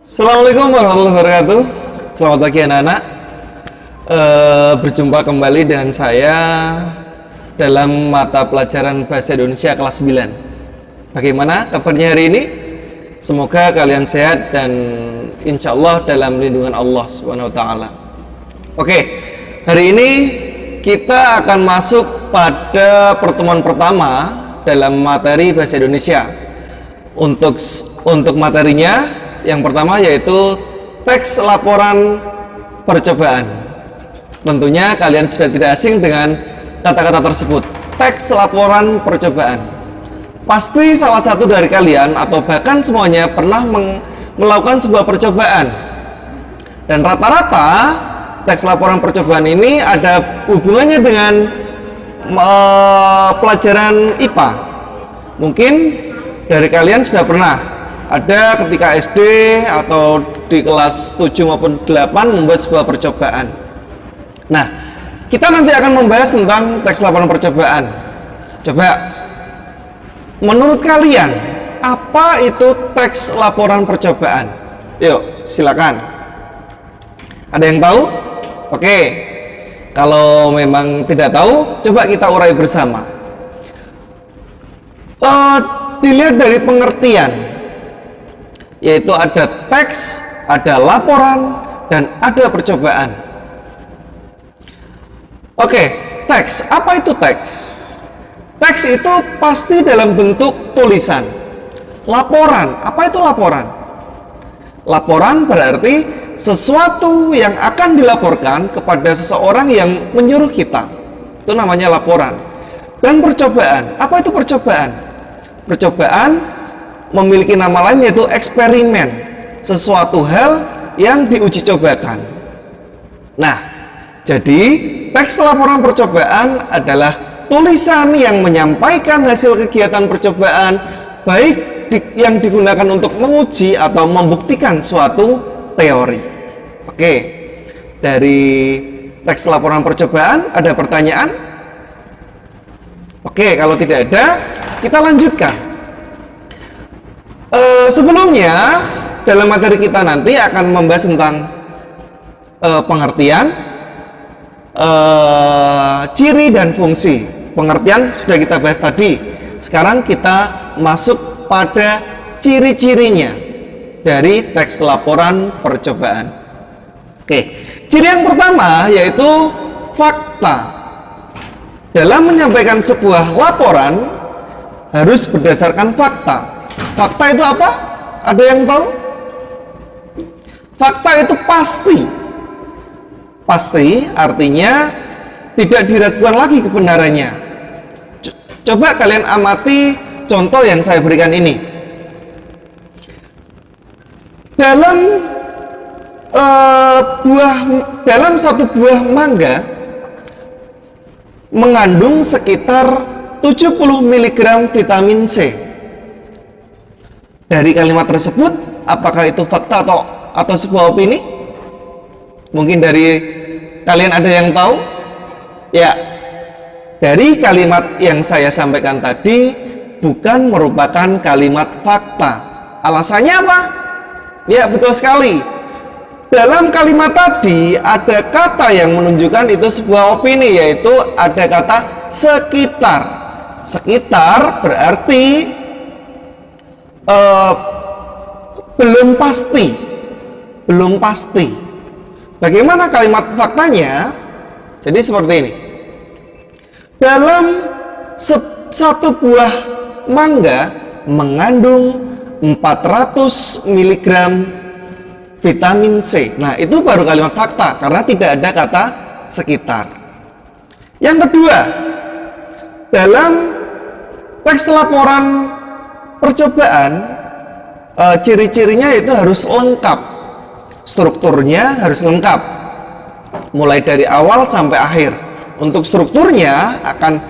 Assalamualaikum warahmatullahi wabarakatuh. Selamat pagi anak-anak. Berjumpa kembali dengan saya dalam mata pelajaran Bahasa Indonesia kelas 9. Bagaimana kabarnya hari ini? Semoga kalian sehat dan insya Allah dalam lindungan Allah Subhanahu wa Ta'ala. Oke, hari ini kita akan masuk pada pertemuan pertama dalam materi Bahasa Indonesia. Untuk materinya yang pertama yaitu teks laporan percobaan. Tentunya kalian sudah tidak asing dengan kata-kata tersebut, teks laporan percobaan. Pasti salah satu dari kalian atau bahkan semuanya pernah melakukan sebuah percobaan. Dan rata-rata teks laporan percobaan ini ada hubungannya dengan pelajaran IPA. Mungkin dari kalian sudah pernah ada ketika SD atau di kelas 7 maupun 8 membuat sebuah percobaan. Nah, kita nanti akan membahas tentang teks laporan percobaan. Coba, menurut kalian, apa itu teks laporan percobaan? Yuk, silakan. Ada yang tahu? Oke, kalau memang tidak tahu, coba kita urai bersama. Dilihat dari pengertian, yaitu ada teks, ada laporan, dan ada percobaan. Oke, teks. Apa itu teks? Teks itu pasti dalam bentuk tulisan. Laporan. Apa itu laporan? Laporan berarti sesuatu yang akan dilaporkan kepada seseorang yang menyuruh kita. Itu namanya laporan. Dan percobaan. Apa itu percobaan? Percobaan memiliki nama lain yaitu eksperimen, sesuatu hal yang diuji cobakan. Nah, jadi teks laporan percobaan adalah tulisan yang menyampaikan hasil kegiatan percobaan, baik yang digunakan untuk menguji atau membuktikan suatu teori. Oke, dari teks laporan percobaan ada pertanyaan? Oke, kalau tidak ada, kita lanjutkan. Sebelumnya, dalam materi kita nanti akan membahas tentang pengertian, ciri dan fungsi. Pengertian sudah kita bahas tadi. Sekarang kita masuk pada ciri-cirinya dari teks laporan percobaan. Oke, ciri yang pertama yaitu fakta. Dalam menyampaikan sebuah laporan harus berdasarkan fakta. Fakta itu apa? Ada yang tahu? Fakta itu pasti. Pasti artinya tidak diragukan lagi kebenarannya. Coba kalian amati contoh yang saya berikan ini. Dalam satu buah mangga mengandung sekitar 70 mg vitamin C. Dari kalimat tersebut, apakah itu fakta atau sebuah opini? Mungkin dari kalian ada yang tahu? Ya, dari kalimat yang saya sampaikan tadi bukan merupakan kalimat fakta. Alasannya apa? Ya, betul sekali. Dalam kalimat tadi ada kata yang menunjukkan itu sebuah opini, yaitu ada kata sekitar. Sekitar berarti belum pasti. Belum pasti. Bagaimana kalimat faktanya? Jadi seperti ini. Dalam satu buah mangga mengandung 400 mg vitamin C. Nah, itu baru kalimat fakta karena tidak ada kata sekitar. Yang kedua, dalam teks laporan percobaan, ciri-cirinya itu harus lengkap. Strukturnya harus lengkap. Mulai dari awal sampai akhir. Untuk strukturnya akan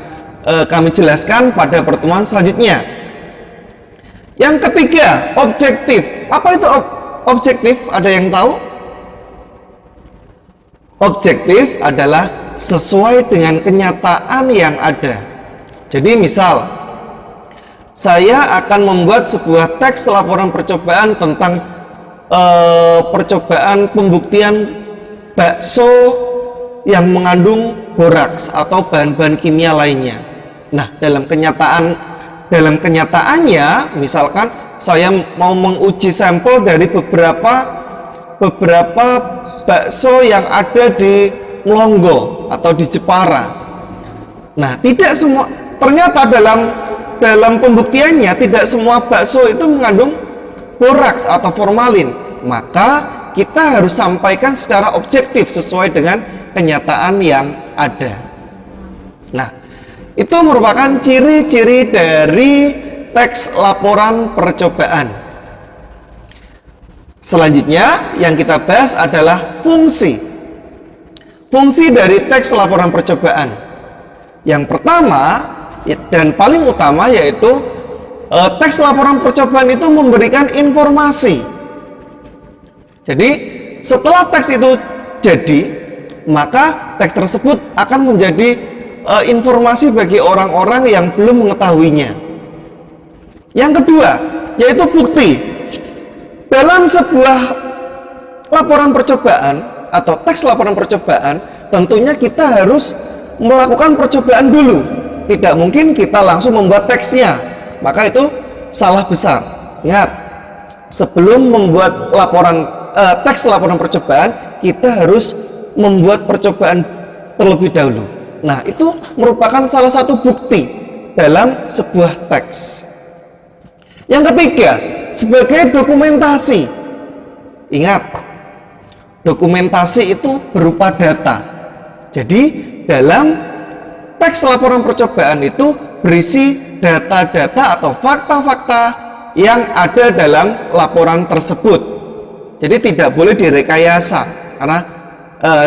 kami jelaskan pada pertemuan selanjutnya. Yang ketiga, objektif. Apa itu objektif? Ada yang tahu? Objektif adalah sesuai dengan kenyataan yang ada. Jadi misal, saya akan membuat sebuah teks laporan percobaan tentang percobaan pembuktian bakso yang mengandung boraks atau bahan-bahan kimia lainnya. Nah, dalam kenyataannya, misalkan saya mau menguji sampel dari beberapa bakso yang ada di Melongo atau di Jepara. Nah, tidak semua, ternyata dalam pembuktiannya tidak semua bakso itu mengandung boraks atau formalin. Maka kita harus sampaikan secara objektif sesuai dengan kenyataan yang ada. Nah, itu merupakan ciri-ciri dari teks laporan percobaan. Selanjutnya yang kita bahas adalah fungsi. Fungsi dari teks laporan percobaan. Yang pertama dan paling utama yaitu teks laporan percobaan itu memberikan informasi. Jadi setelah teks itu jadi, maka teks tersebut akan menjadi informasi bagi orang-orang yang belum mengetahuinya. Yang kedua, yaitu bukti. Dalam sebuah laporan percobaan atau teks laporan percobaan, tentunya kita harus melakukan percobaan dulu. Tidak mungkin kita langsung membuat teksnya, maka itu salah besar. Ingat, sebelum membuat teks laporan percobaan, kita harus membuat percobaan terlebih dahulu. Nah, itu merupakan salah satu bukti dalam sebuah teks. Yang ketiga, sebagai dokumentasi. Ingat, dokumentasi itu berupa data. Jadi, dalam teks laporan percobaan itu berisi data-data atau fakta-fakta yang ada dalam laporan tersebut. Jadi tidak boleh direkayasa, karena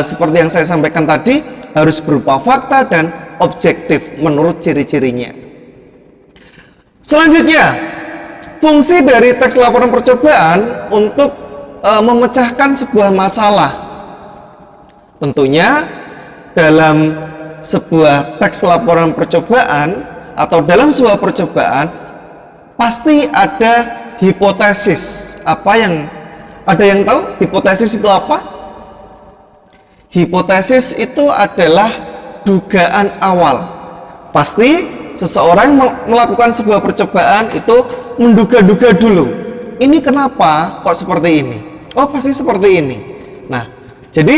seperti yang saya sampaikan tadi, harus berupa fakta dan objektif menurut ciri-cirinya. Selanjutnya, fungsi dari teks laporan percobaan untuk memecahkan sebuah masalah. Tentunya dalam sebuah teks laporan percobaan atau dalam sebuah percobaan pasti ada hipotesis. Ada yang tahu hipotesis itu apa? Hipotesis itu adalah dugaan awal. Pasti seseorang melakukan sebuah percobaan itu menduga-duga dulu. Ini kenapa kok seperti ini? Oh, pasti seperti ini. Nah, jadi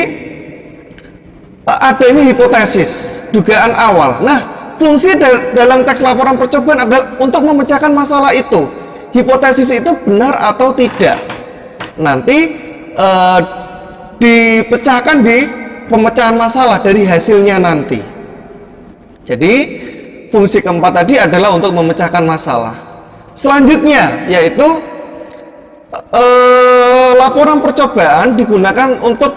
ada ini hipotesis, dugaan awal. Nah, fungsi dalam teks laporan percobaan adalah untuk memecahkan masalah itu. Hipotesis itu benar atau tidak. Nanti dipecahkan di pemecahan masalah dari hasilnya nanti. Jadi fungsi keempat tadi adalah untuk memecahkan masalah. Selanjutnya yaitu laporan percobaan digunakan untuk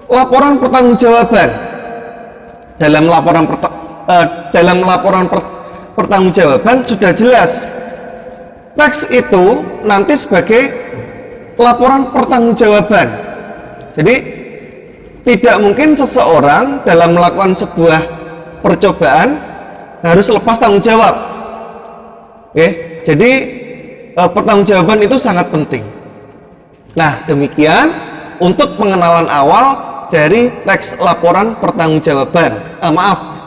laporan pertanggungjawaban. Dalam laporan pertanggungjawaban sudah jelas teks itu nanti sebagai laporan pertanggungjawaban. Jadi tidak mungkin seseorang dalam melakukan sebuah percobaan harus lepas tanggung jawab. Oke, jadi pertanggungjawaban itu sangat penting. Nah, demikian untuk pengenalan awal dari teks laporan pertanggungjawaban.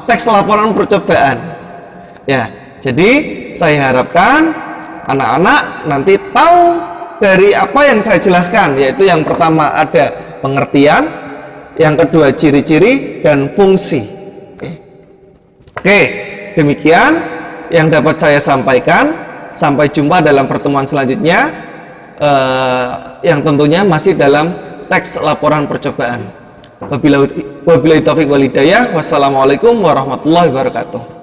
Teks laporan percobaan. Ya, jadi saya harapkan anak-anak nanti tahu dari apa yang saya jelaskan, yaitu yang pertama ada pengertian, yang kedua ciri-ciri dan fungsi. Oke, demikian yang dapat saya sampaikan. Sampai jumpa dalam pertemuan selanjutnya, yang tentunya masih dalam teks laporan percobaan. Wabillahi taufiq wal hidayah. Wassalamualaikum warahmatullahi wabarakatuh.